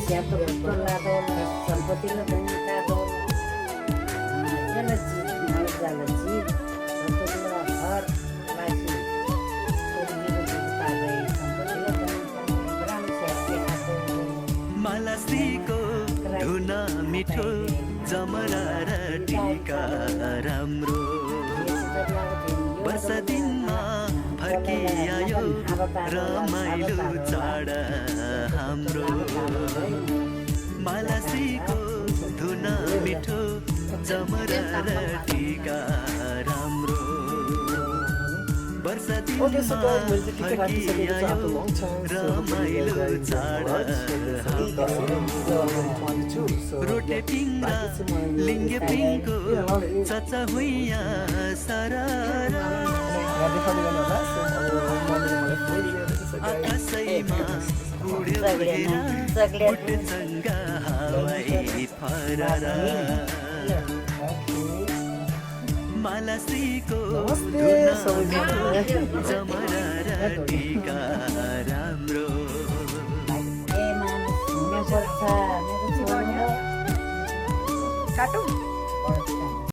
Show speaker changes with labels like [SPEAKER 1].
[SPEAKER 1] Siapa betul lah tuh sempat itu dengan tuh jalan sih betul lah har lagi pergi pakai sempat itu dengan berang siapa aku
[SPEAKER 2] मालासीको धुन मिठो जमरा र टीका राम्रो वर्ष दिनमा फर्किआयो रमाइलो चाड हाम्रो मालासीको धुन मिठो जमरा र टीका राम्रो वर्ष दिनमा फर्किआयो रमाइलो चाड रोटे पिङ्गा लिङ्गे पिङको चचा हुइया सररा आकाशैमा उड्यो उडेर उड्छङ्गा हवाई फररा मालासीको धुन मिठो जमरा र टीका राम्रो